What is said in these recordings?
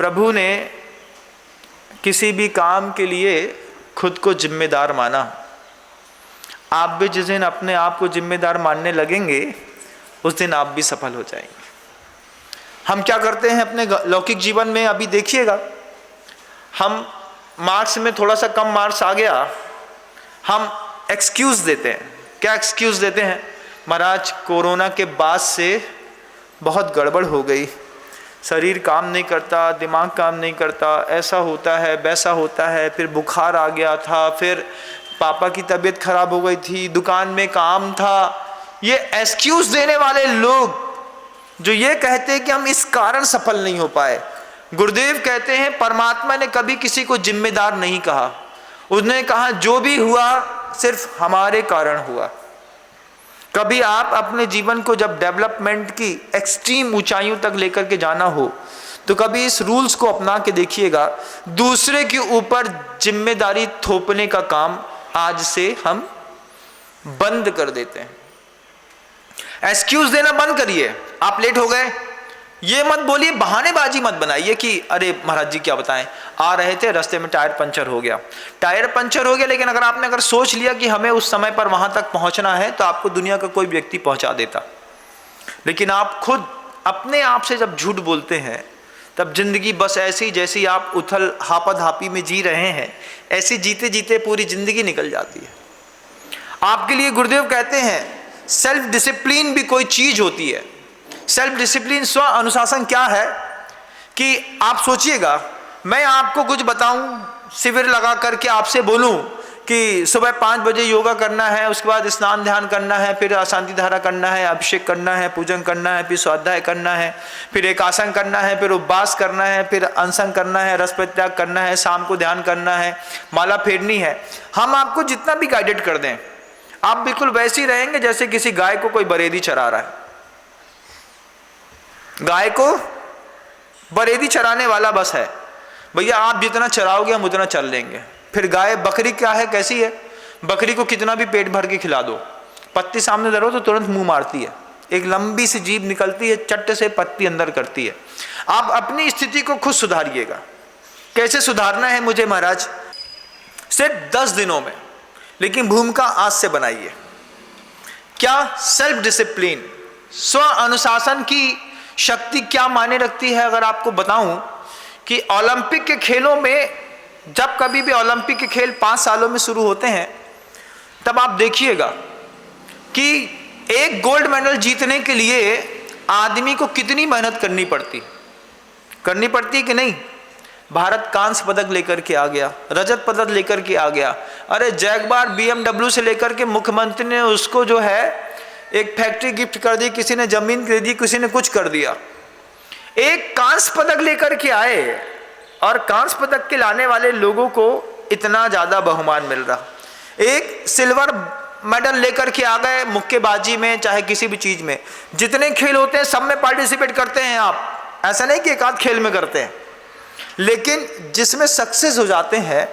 प्रभु ने किसी भी काम के लिए खुद को जिम्मेदार माना। आप भी जिस दिन अपने आप को जिम्मेदार मानने लगेंगे उस दिन आप भी सफल हो जाएंगे। हम क्या करते हैं अपने लौकिक जीवन में, अभी देखिएगा, हम मार्क्स में थोड़ा सा कम मार्क्स आ गया, हम एक्सक्यूज देते हैं। क्या एक्सक्यूज देते हैं? महाराज कोरोना के बाद से बहुत गड़बड़ हो गई, शरीर काम नहीं करता, दिमाग काम नहीं करता, ऐसा होता है वैसा होता है, फिर बुखार आ गया था, फिर पापा की तबीयत खराब हो गई थी, दुकान में काम था। ये एक्सक्यूज देने वाले लोग जो ये कहते हैं कि हम इस कारण सफल नहीं हो पाए, गुरुदेव कहते हैं परमात्मा ने कभी किसी को जिम्मेदार नहीं कहा। उसने कहा जो भी हुआ सिर्फ हमारे कारण हुआ। कभी आप अपने जीवन को जब डेवलपमेंट की एक्सट्रीम ऊंचाइयों तक लेकर के जाना हो तो कभी इस रूल्स को अपना के देखिएगा, दूसरे के ऊपर जिम्मेदारी थोपने का काम आज से हम बंद कर देते हैं। एक्सक्यूज देना बंद करिए। आप लेट हो गए ये मत बोलिए, बहानेबाजी मत बनाइए कि अरे महाराज जी क्या बताएं, आ रहे थे रास्ते में टायर पंचर हो गया। टायर पंचर हो गया, लेकिन अगर सोच लिया कि हमें उस समय पर वहां तक पहुंचना है तो आपको दुनिया का कोई व्यक्ति पहुंचा देता। लेकिन आप खुद अपने आप से जब झूठ बोलते हैं तब जिंदगी बस ऐसी जैसी आप उथल हापाधापी में जी रहे हैं, ऐसी जीते जीते पूरी जिंदगी निकल जाती है। आपके लिए गुरुदेव कहते हैं सेल्फ डिसिप्लिन भी कोई चीज होती है। सेल्फ डिसिप्लिन, स्व अनुशासन क्या है कि आप सोचिएगा, मैं आपको कुछ बताऊं, शिविर लगा करके आपसे बोलूं कि सुबह 5 बजे योगा करना है, उसके बाद स्नान ध्यान करना है, फिर अशांति धारा करना है, अभिषेक करना है, पूजन करना है, फिर स्वाध्याय करना है, फिर एक आसन करना है, फिर उपवास करना है, फिर अनशन करना है, रस परित्याग करना है, शाम को ध्यान करना है, माला फेरनी है। हम आपको जितना भी गाइडेड कर दें आप बिल्कुल वैसे ही रहेंगे जैसे किसी गाय को कोई बरेदी चरा रहा है। गाय को बरेदी चराने वाला बस है, भैया आप जितना चराओगे हम उतना चल लेंगे। फिर गाय, बकरी क्या है, कैसी है? बकरी को कितना भी पेट भर के खिला दो, पत्ती सामने धरो तो तुरंत मुंह मारती है, एक लंबी सी जीभ निकलती है, चट्ट से पत्ती अंदर करती है। आप अपनी स्थिति को खुद सुधारिएगा। कैसे सुधारना है मुझे महाराज? सिर्फ 10 दिनों में, लेकिन भूमिका आज से बनाइए। क्या? सेल्फ डिसिप्लिन, स्व अनुशासन की शक्ति क्या मायने रखती है? अगर आपको बताऊं कि ओलंपिक के खेलों में, जब कभी भी ओलंपिक के खेल 5 सालों में शुरू होते हैं, तब आप देखिएगा कि एक गोल्ड मेडल जीतने के लिए आदमी को कितनी मेहनत करनी पड़ती कि नहीं? भारत कांस्य पदक लेकर के आ गया, रजत पदक लेकर के आ गया। अरे जैगवार BMW से लेकर के मुख्यमंत्री ने उसको जो है एक फैक्ट्री गिफ्ट कर दी, किसी ने जमीन दे दी, किसी ने कुछ कर दिया। एक कांस्य पदक लेकर के आए और कांस्य पदक के लाने वाले लोगों को इतना ज्यादा बहुमान मिल रहा। एक सिल्वर मेडल लेकर के आ गए मुक्केबाजी में, चाहे किसी भी चीज में। जितने खेल होते हैं सब में पार्टिसिपेट करते हैं आप, ऐसा नहीं कि एक आध खेल में करते हैं, लेकिन जिसमें सक्सेस हो जाते हैं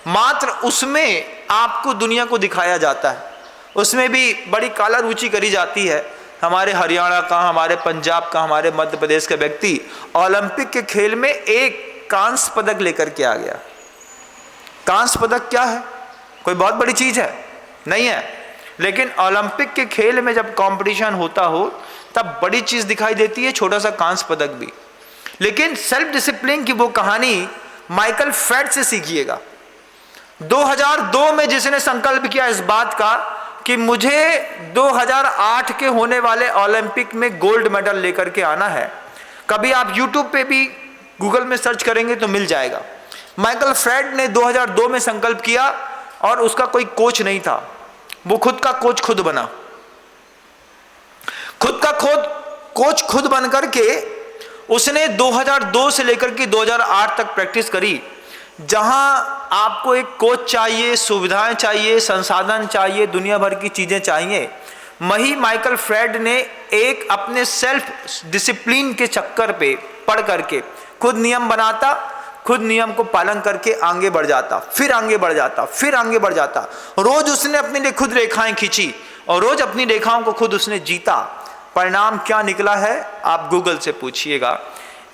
मात्र उसमें आपको दुनिया को दिखाया जाता है। उसमें भी बड़ी काला रुचि करी जाती है। हमारे हरियाणा का, हमारे पंजाब का, हमारे मध्य प्रदेश का व्यक्ति ओलंपिक के खेल में एक कांस्य पदक लेकर के आ गया। कांस्य पदक क्या है? कोई बहुत बड़ी चीज है? नहीं है। लेकिन ओलंपिक के खेल में जब कंपटीशन होता हो तब बड़ी चीज दिखाई देती है, छोटा सा कांस्य पदक भी। लेकिन सेल्फ डिसिप्लिन की वो कहानी माइकल फेल्प्स से सीखिएगा। 2002 में जिसने संकल्प किया इस बात का कि मुझे 2008 के होने वाले ओलंपिक में गोल्ड मेडल लेकर के आना है। कभी आप YouTube पे भी गूगल में सर्च करेंगे तो मिल जाएगा। माइकल फेल्प्स ने 2002 में संकल्प किया और उसका कोई कोच नहीं था, वो खुद का कोच खुद बना। खुद का कोच खुद बन करके उसने 2002 से लेकर के 2008 तक प्रैक्टिस करी। जहां आपको एक कोच चाहिए, सुविधाएं चाहिए, संसाधन चाहिए, दुनिया भर की चीजें चाहिए, वही माइकल फेल्प्स ने एक अपने सेल्फ डिसिप्लिन के चक्कर पे पढ़ करके खुद नियम बनाता, खुद नियम को पालन करके आगे बढ़ जाता, फिर आगे बढ़ जाता, फिर आगे बढ़ जाता। रोज उसने अपने लिए खुद रेखाएं खींची और रोज अपनी रेखाओं को खुद उसने जीता। परिणाम क्या निकला है आप गूगल से पूछिएगा।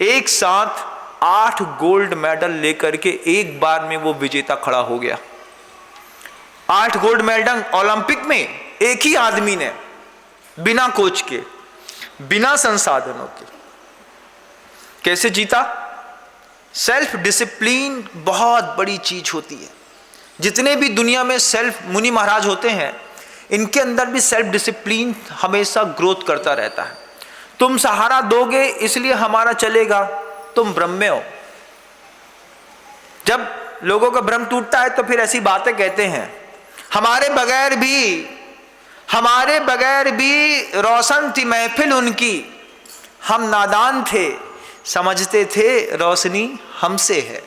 एक साथ 8 गोल्ड मेडल लेकर के एक बार में वो विजेता खड़ा हो गया। 8 गोल्ड मेडल ओलंपिक में एक ही आदमी ने, बिना कोच के, बिना संसाधनों के। कैसे जीता? सेल्फ डिसिप्लिन बहुत बड़ी चीज होती है। जितने भी दुनिया में सेल्फ मुनि महाराज होते हैं, इनके अंदर भी सेल्फ डिसिप्लिन हमेशा ग्रोथ करता रहता है। तुम सहारा दोगे इसलिए हमारा चलेगा, तुम ब्रह्म हो। जब लोगों का भ्रम टूटता है तो फिर ऐसी बातें कहते हैं, हमारे बगैर भी रोशन थी महफिल उनकी, हम नादान थे, समझते थे रोशनी हमसे है।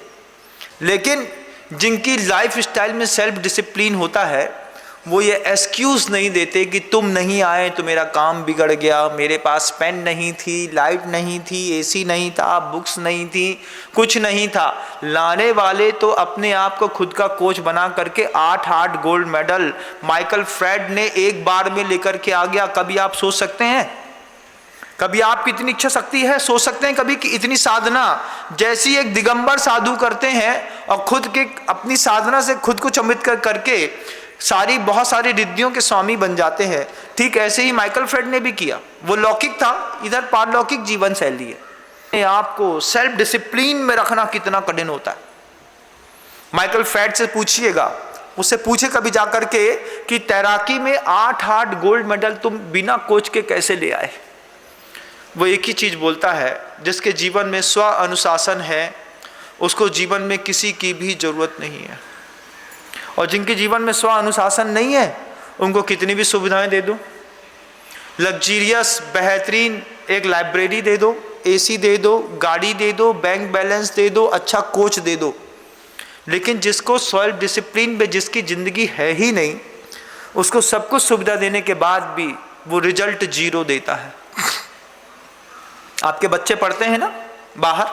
लेकिन जिनकी लाइफ स्टाइल में सेल्फ डिसिप्लिन होता है, वो ये एक्सक्यूज नहीं देते कि तुम नहीं आए तो मेरा काम बिगड़ गया, मेरे पास पेन नहीं थी, लाइट नहीं थी, एसी नहीं था, बुक्स नहीं थी, कुछ नहीं था। लाने वाले तो अपने आप को खुद का कोच बना करके 8 गोल्ड मेडल माइकल फेल्प्स ने एक बार में लेकर के आ गया। कभी आप सोच सकते हैं, कभी आपकी इतनी इच्छा शक्ति है, सोच सकते हैं कभी कि इतनी साधना जैसी एक दिगंबर साधु करते हैं और खुद के अपनी साधना से खुद को चमित करके बहुत सारी रिद्धियों के स्वामी बन जाते हैं। ठीक ऐसे ही माइकल फेल्प्स ने भी किया। वो लौकिक था, इधर पारलौकिक जीवन शैली है। आपको सेल्फ डिसिप्लिन में रखना कितना कठिन होता है। माइकल फेल्प्स से पूछिएगा, उससे पूछे कभी जाकर के कि तैराकी में 8 गोल्ड मेडल तुम बिना कोच के कैसे ले आए। वो एक ही चीज बोलता है, जिसके जीवन में स्व अनुशासन है उसको जीवन में किसी की भी जरूरत नहीं है। और जिनके जीवन में स्व अनुशासन नहीं है, उनको कितनी भी सुविधाएं दे दो, लग्जीरियस बेहतरीन एक लाइब्रेरी दे दो, एसी दे दो, गाड़ी दे दो, बैंक बैलेंस दे दो, अच्छा कोच दे दो, लेकिन जिसको सेल्फ डिसिप्लिन में जिसकी जिंदगी है ही नहीं, उसको सब कुछ सुविधा देने के बाद भी वो रिजल्ट 0 देता है। आपके बच्चे पढ़ते हैं ना बाहर,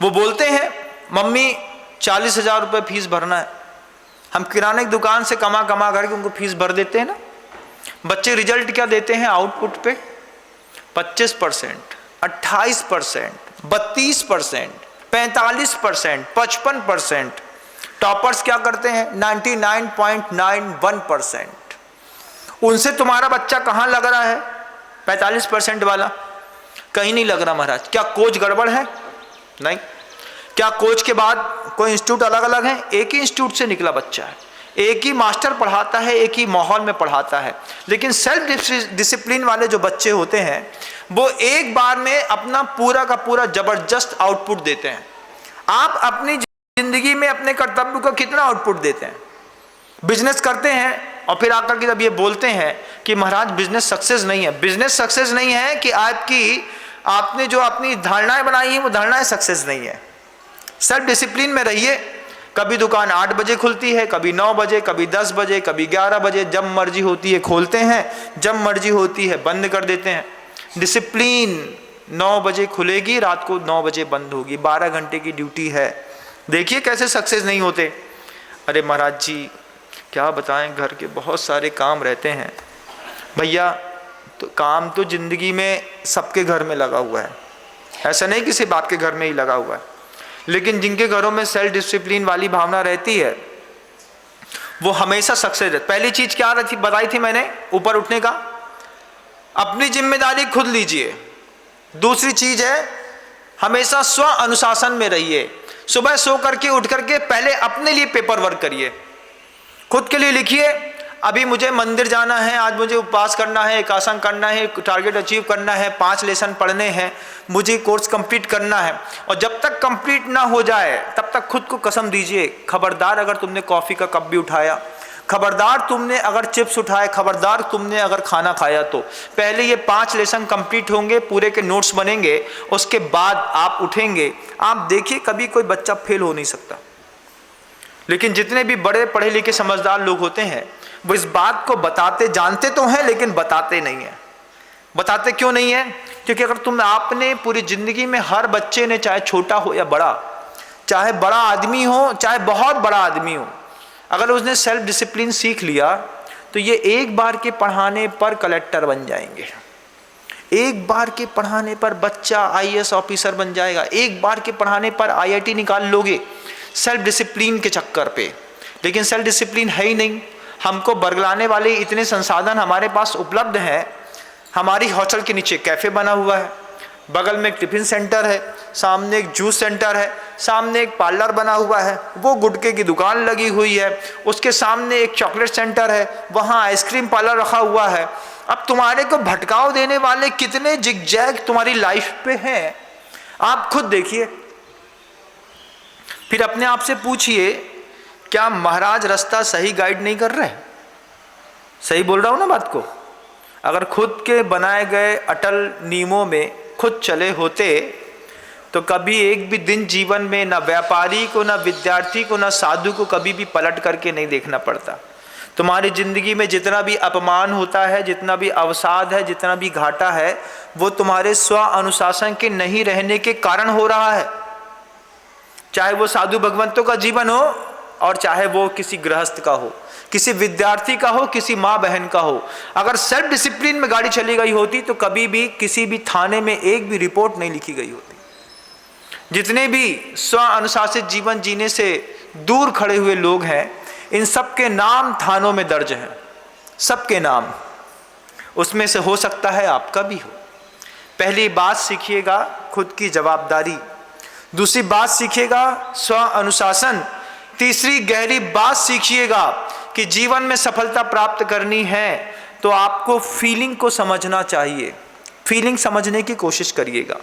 वो बोलते हैं मम्मी 40,000 रुपये फीस भरना है। हम किराने की दुकान से कमा करके उनको फीस भर देते हैं ना। बच्चे रिजल्ट क्या देते हैं आउटपुट पे? 25%, 28%, 32%, 45%, 55%। टॉपर्स क्या करते हैं? 99.91%। उनसे तुम्हारा बच्चा कहाँ लग रहा है? 45% वाला कहीं नहीं लग रहा महाराज। क्या कोच गड़बड़ है? नहीं। क्या कोच के बाद कोई इंस्टीट्यूट अलग अलग है? एक ही इंस्टीट्यूट से निकला बच्चा है, एक ही मास्टर पढ़ाता है, एक ही माहौल में पढ़ाता है। लेकिन सेल्फ डिसिप्लिन वाले जो बच्चे होते हैं, वो एक बार में अपना पूरा का पूरा जबरदस्त आउटपुट देते हैं। आप अपनी जिंदगी में अपने कर्तव्य को कितना आउटपुट देते हैं? बिजनेस करते हैं और फिर आकर के जब ये बोलते हैं कि महाराज बिजनेस सक्सेस नहीं है। बिजनेस सक्सेस नहीं है कि आपने जो अपनी धारणाएं बनाई हैं वो धारणाएं सक्सेस नहीं है। सेल्फ डिसिप्लिन में रहिए। कभी दुकान 8 बजे खुलती है, कभी 9 बजे, कभी 10 बजे, कभी 11 बजे, जब मर्जी होती है खोलते हैं, जब मर्जी होती है बंद कर देते हैं। डिसिप्लिन 9 बजे खुलेगी, रात को 9 बजे बंद होगी, 12 घंटे की ड्यूटी है। देखिए कैसे सक्सेस नहीं होते। अरे महाराज जी क्या बताएं, घर के बहुत सारे काम रहते हैं भैया। तो काम तो जिंदगी में सबके घर में लगा हुआ है, ऐसा नहीं किसी बात के घर में ही लगा हुआ है। लेकिन जिनके घरों में सेल्फ डिसिप्लिन वाली भावना रहती है वो हमेशा सक्सेस है। पहली चीज क्या बताई थी मैंने ऊपर उठने का? अपनी जिम्मेदारी खुद लीजिए। दूसरी चीज है हमेशा स्व अनुशासन में रहिए। सुबह सो करके उठ करके पहले अपने लिए पेपर वर्क करिए, खुद के लिए लिखिए। अभी मुझे मंदिर जाना है, आज मुझे उपवास करना है, एकासन करना है, टारगेट अचीव करना है, 5 लेसन पढ़ने हैं, मुझे कोर्स कंप्लीट करना है। और जब तक कंप्लीट ना हो जाए तब तक खुद को कसम दीजिए, खबरदार अगर तुमने कॉफ़ी का कप भी उठाया, खबरदार तुमने अगर चिप्स उठाए, खबरदार तुमने अगर खाना खाया, तो पहले ये 5 लेसन कंप्लीट होंगे, पूरे के नोट्स बनेंगे, उसके बाद आप उठेंगे। आप देखिए कभी कोई बच्चा फेल हो नहीं सकता। लेकिन जितने भी बड़े पढ़े लिखे समझदार लोग होते हैं वो इस बात को बताते, जानते तो हैं लेकिन बताते नहीं हैं। बताते क्यों नहीं है? क्योंकि अगर तुम आपने पूरी जिंदगी में हर बच्चे ने, चाहे छोटा हो या बड़ा, चाहे बड़ा आदमी हो चाहे बहुत बड़ा आदमी हो, अगर उसने सेल्फ डिसिप्लिन सीख लिया तो ये एक बार के पढ़ाने पर कलेक्टर बन जाएंगे, एक बार के पढ़ाने पर बच्चा आईएएस ऑफिसर बन जाएगा, एक बार के पढ़ाने पर आईआईटी निकाल लोगे सेल्फ डिसिप्लिन के चक्कर पे। लेकिन सेल्फ डिसिप्लिन है ही नहीं। हमको बरगलाने वाले इतने संसाधन हमारे पास उपलब्ध हैं। हमारी हॉस्टल के नीचे कैफ़े बना हुआ है, बगल में एक टिफिन सेंटर है, सामने एक जूस सेंटर है, सामने एक पार्लर बना हुआ है, वो गुटखे की दुकान लगी हुई है, उसके सामने एक चॉकलेट सेंटर है, वहाँ आइसक्रीम पार्लर रखा हुआ है। अब तुम्हारे को भटकाव देने वाले कितने जिगजैग तुम्हारी लाइफ पे हैं, आप खुद देखिए। फिर अपने आप से पूछिए, क्या महाराज रास्ता सही गाइड नहीं कर रहे? सही बोल रहा हूँ ना बात को? अगर खुद के बनाए गए अटल नियमों में खुद चले होते तो कभी एक भी दिन जीवन में ना व्यापारी को, ना विद्यार्थी को, ना साधु को कभी भी पलट करके नहीं देखना पड़ता। तुम्हारी जिंदगी में जितना भी अपमान होता है, जितना भी अवसाद है, जितना भी घाटा है, वो तुम्हारे स्व अनुशासन के नहीं रहने के कारण हो रहा है। चाहे वो साधु भगवंतों का जीवन हो और चाहे वो किसी गृहस्थ का हो, किसी विद्यार्थी का हो, किसी माँ बहन का हो। अगर सेल्फ डिसिप्लिन में गाड़ी चली गई होती तो कभी भी किसी भी थाने में एक भी रिपोर्ट नहीं लिखी गई होती। जितने भी स्व अनुशासित जीवन जीने से दूर खड़े हुए लोग हैं, इन सबके नाम थानों में दर्ज हैं, सबके नाम। उसमें से हो सकता है आपका भी हो। पहली बात सीखिएगा खुद की जवाबदारी, दूसरी बात सीखिएगा स्व अनुशासन, तीसरी गहरी बात सीखिएगा कि जीवन में सफलता प्राप्त करनी है तो आपको फीलिंग को समझना चाहिए। फीलिंग समझने की कोशिश करिएगा।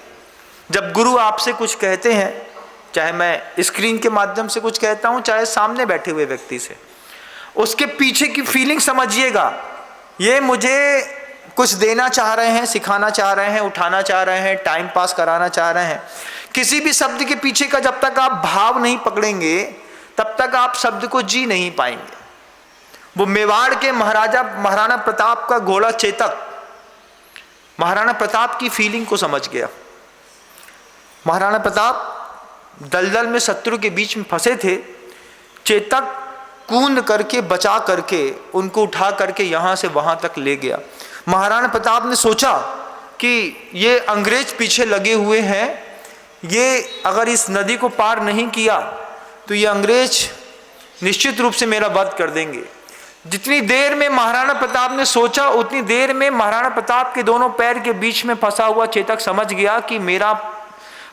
जब गुरु आपसे कुछ कहते हैं, चाहे मैं स्क्रीन के माध्यम से कुछ कहता हूं, चाहे सामने बैठे हुए व्यक्ति से, उसके पीछे की फीलिंग समझिएगा। ये मुझे कुछ देना चाह रहे हैं, सिखाना चाह रहे हैं, उठाना चाह रहे हैं, टाइम पास कराना चाह रहे हैं। किसी भी शब्द के पीछे का जब तक आप भाव नहीं पकड़ेंगे तब तक आप शब्द को जी नहीं पाएंगे। वो मेवाड़ के महाराणा प्रताप का घोड़ा चेतक महाराणा प्रताप की फीलिंग को समझ गया। महाराणा प्रताप दलदल में शत्रु के बीच में फंसे थे, चेतक कूद करके बचा करके उनको उठा करके यहाँ से वहाँ तक ले गया। महाराणा प्रताप ने सोचा कि ये अंग्रेज पीछे लगे हुए हैं, ये अगर इस नदी को पार नहीं किया तो ये अंग्रेज निश्चित रूप से मेरा वध कर देंगे। जितनी देर में महाराणा प्रताप ने सोचा, उतनी देर में महाराणा प्रताप के दोनों पैर के बीच में फंसा हुआ चेतक समझ गया कि मेरा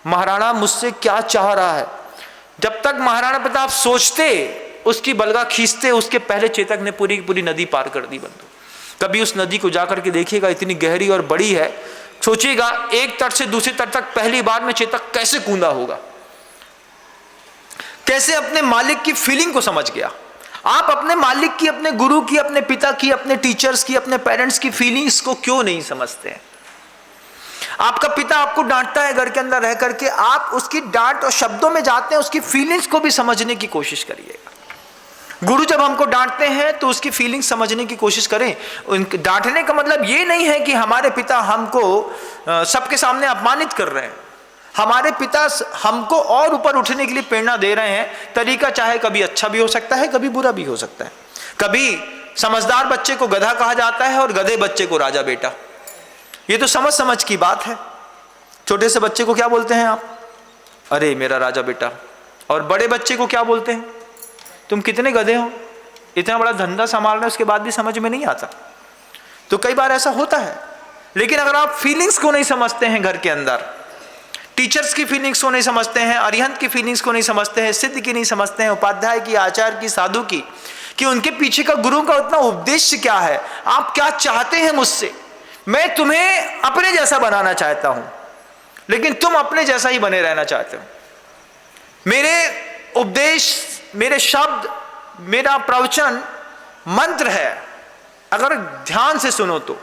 महाराणा मुझसे क्या चाह रहा है। जब तक महाराणा प्रताप सोचते, उसकी बलगा खींचते, उसके पहले चेतक ने पूरी पूरी नदी पार कर दी बंधु। कभी उस नदी को जाकर के देखिएगा, इतनी गहरी और बड़ी है। सोचिएगा एक तट से दूसरे तट तक पहली बार में चेतक कैसे कूदा होगा, कैसे अपने मालिक की फीलिंग को समझ गया। आप अपने मालिक की, अपने गुरु की, अपने पिता की, अपने टीचर्स की, अपने पेरेंट्स की फीलिंग्स को क्यों नहीं समझते हैं? आपका पिता आपको डांटता है घर के अंदर रह करके, आप उसकी डांट और शब्दों में जाते हैं, उसकी फीलिंग्स को भी समझने की कोशिश करिएगा। गुरु जब हमको डांटते हैं तो उसकी फीलिंग समझने की कोशिश करें। उनके डांटने का मतलब ये नहीं है कि हमारे पिता हमको सबके सामने अपमानित कर रहे हैं। हमारे पिता हमको और ऊपर उठने के लिए प्रेरणा दे रहे हैं। तरीका चाहे कभी अच्छा भी हो सकता है, कभी बुरा भी हो सकता है। कभी समझदार बच्चे को गधा कहा जाता है और गधे बच्चे को राजा बेटा। ये तो समझ समझ की बात है। छोटे से बच्चे को क्या बोलते हैं आप? अरे मेरा राजा बेटा। और बड़े बच्चे को क्या बोलते हैं? तुम कितने गधे हो, इतना बड़ा धंधा संभाल रहे हो, उसके बाद भी समझ में नहीं आता। तो कई बार ऐसा होता है। लेकिन अगर आप फीलिंग्स को नहीं समझते हैं, घर के अंदर टीचर्स की फीलिंग्स को नहीं समझते हैं, अरिहंत की फीलिंग्स को नहीं समझते हैं, सिद्ध की नहीं समझते हैं, उपाध्याय की, आचार्य की, साधु की, कि उनके पीछे का गुरु का उतना उद्देश्य क्या है, आप क्या चाहते हैं मुझसे। मैं तुम्हें अपने जैसा बनाना चाहता हूं, लेकिन तुम अपने जैसा ही बने रहना चाहते हो। मेरे उपदेश, मेरे शब्द, मेरा प्रवचन मंत्र है। अगर ध्यान से सुनो तो